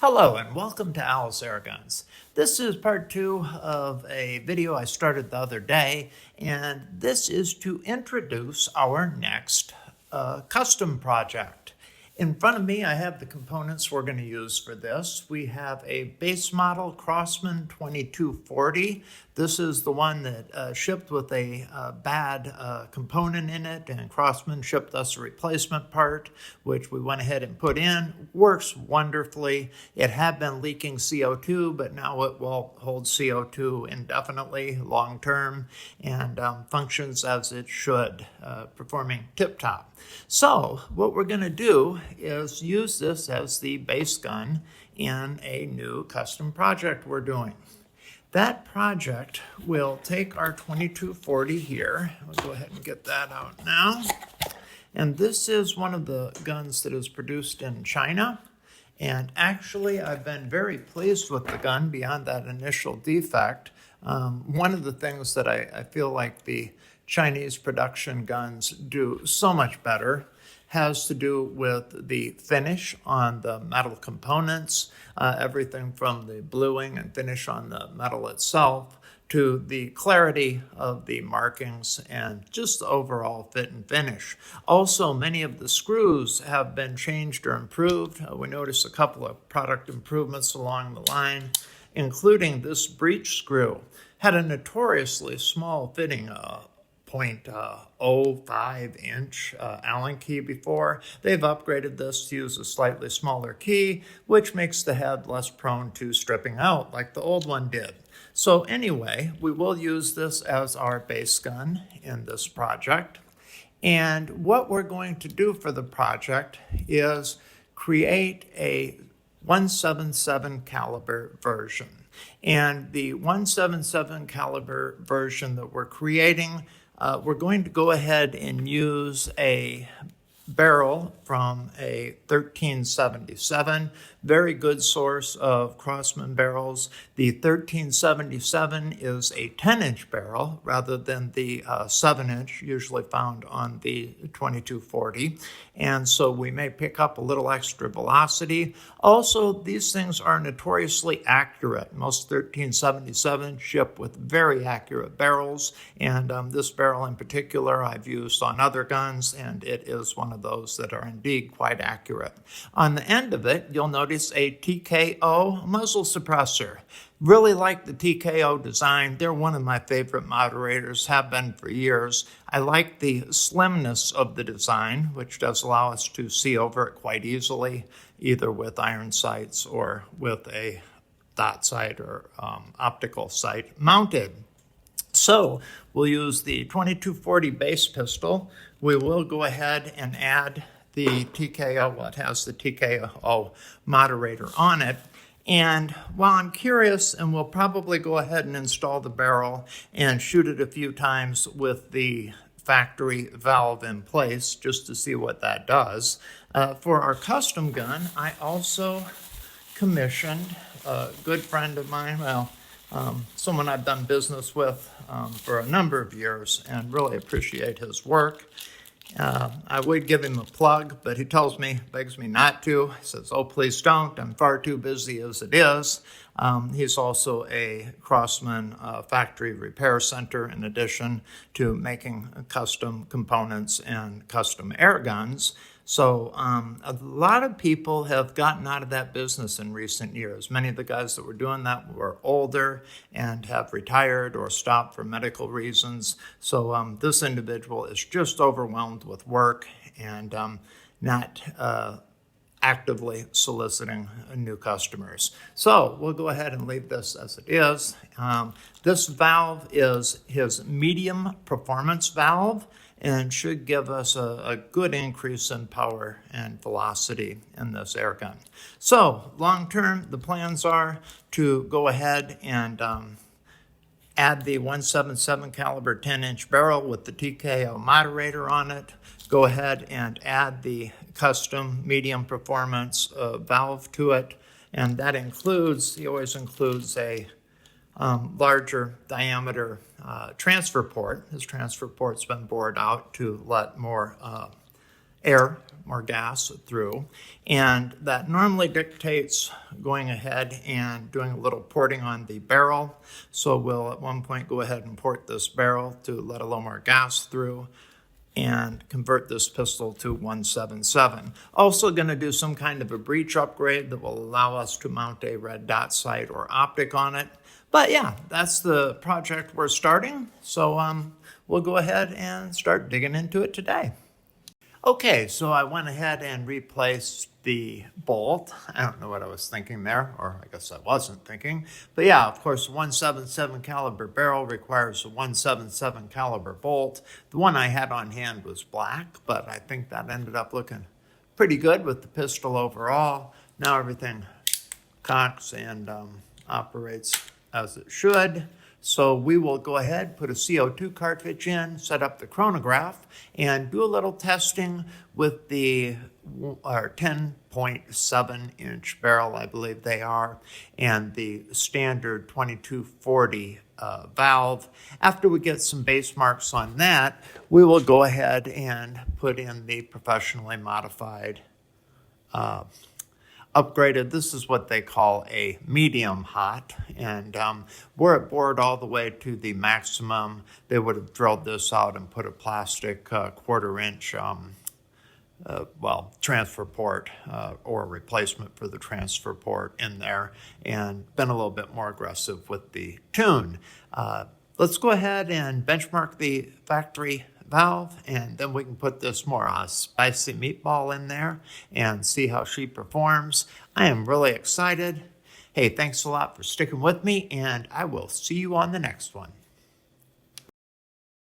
Hello and welcome to Owl's Air Guns. This is part 2 of a video I started the other day, and this is to introduce our next custom project. In front of me I have the components we're going to use for this. We have a base model Crosman 2240. This is the one that shipped with a bad component in it, and Crosman shipped us a replacement part, which we went ahead and put in. Works wonderfully. It had been leaking CO2, but now it will hold CO2 indefinitely, long term, and functions as it should, performing tip-top. So what we're going to do is use this as the base gun in a new custom project we're doing. That project will take our 2240 here. I'll go ahead and get that out now. And this is one of the guns that is produced in China. And actually, I've been very pleased with the gun beyond that initial defect. One of the things that I feel like the Chinese production guns do so much better has to do with the finish on the metal components, everything from the bluing and finish on the metal itself to the clarity of the markings and just the overall fit and finish. Also, many of the screws have been changed or improved. We noticed a couple of product improvements along the line, including this breech screw. Had a notoriously small fitting 0.05 inch Allen key before. They've upgraded this to use a slightly smaller key, which makes the head less prone to stripping out like the old one did. So anyway, we will use this as our base gun in this project. And what we're going to do for the project is create a 177 caliber version. And the 177 caliber version that we're creating, we're going to go ahead and use a barrel from a 1377, very good source of Crosman barrels. The 1377 is a 10-inch barrel rather than the 7-inch usually found on the 2240, and so we may pick up a little extra velocity. Also, these things are notoriously accurate. Most 1377 ship with very accurate barrels, and this barrel in particular I've used on other guns, and it is one of those that are indeed quite accurate. On the end of it, you'll notice a TKO muzzle suppressor. Really like the TKO design. They're one of my favorite moderators, have been for years. I like the slimness of the design, which does allow us to see over it quite easily, either with iron sights or with a dot sight or optical sight mounted. So we'll use the 2240 base pistol. We will go ahead and add the TKO, well, it has the TKO moderator on it. And while I'm curious, and we'll probably go ahead and install the barrel and shoot it a few times with the factory valve in place just to see what that does. For our custom gun, I also commissioned a good friend of mine, someone I've done business with for a number of years and really appreciate his work. I would give him a plug, but he begs me not to. He says, "Oh, please don't. I'm far too busy as it is." He's also a Crosman factory repair center in addition to making custom components and custom air guns. So a lot of people have gotten out of that business in recent years. Many of the guys that were doing that were older and have retired or stopped for medical reasons. So this individual is just overwhelmed with work and not actively soliciting new customers. So we'll go ahead and leave this as it is. This valve is his medium performance valve and should give us a good increase in power and velocity in this air gun. So long term, the plans are to go ahead and add the 177 caliber 10-inch barrel with the TKO moderator on it, go ahead and add the custom medium performance valve to it, and that includes, he always includes a larger diameter transfer port. His transfer port's been bored out to let more air more gas through. And that normally dictates going ahead and doing a little porting on the barrel. So we'll at one point go ahead and port this barrel to let a little more gas through and convert this pistol to 177. Also going to do some kind of a breech upgrade that will allow us to mount a red dot sight or optic on it. But yeah, that's the project we're starting. So we'll go ahead and start digging into it today. Okay, so I went ahead and replaced the bolt. I don't know what I was thinking there, or I guess I wasn't thinking. But yeah, of course, a 177 caliber barrel requires a 177 caliber bolt. The one I had on hand was black, but I think that ended up looking pretty good with the pistol overall. Now everything cocks and operates as it should. So we will go ahead, put a CO2 cartridge in, set up the chronograph, and do a little testing with the 10.7 inch barrel, I believe they are, and the standard 2240 valve. After we get some base marks on that, we will go ahead and put in the professionally modified upgraded. This is what they call a medium hot, and were it bored all the way to the maximum, they would have drilled this out and put a plastic quarter-inch transfer port or replacement for the transfer port in there, and been a little bit more aggressive with the tune. Let's go ahead and benchmark the factory valve, and then we can put this more spicy meatball in there and see how she performs. I am really excited. Hey, thanks a lot for sticking with me, and I will see you on the next one.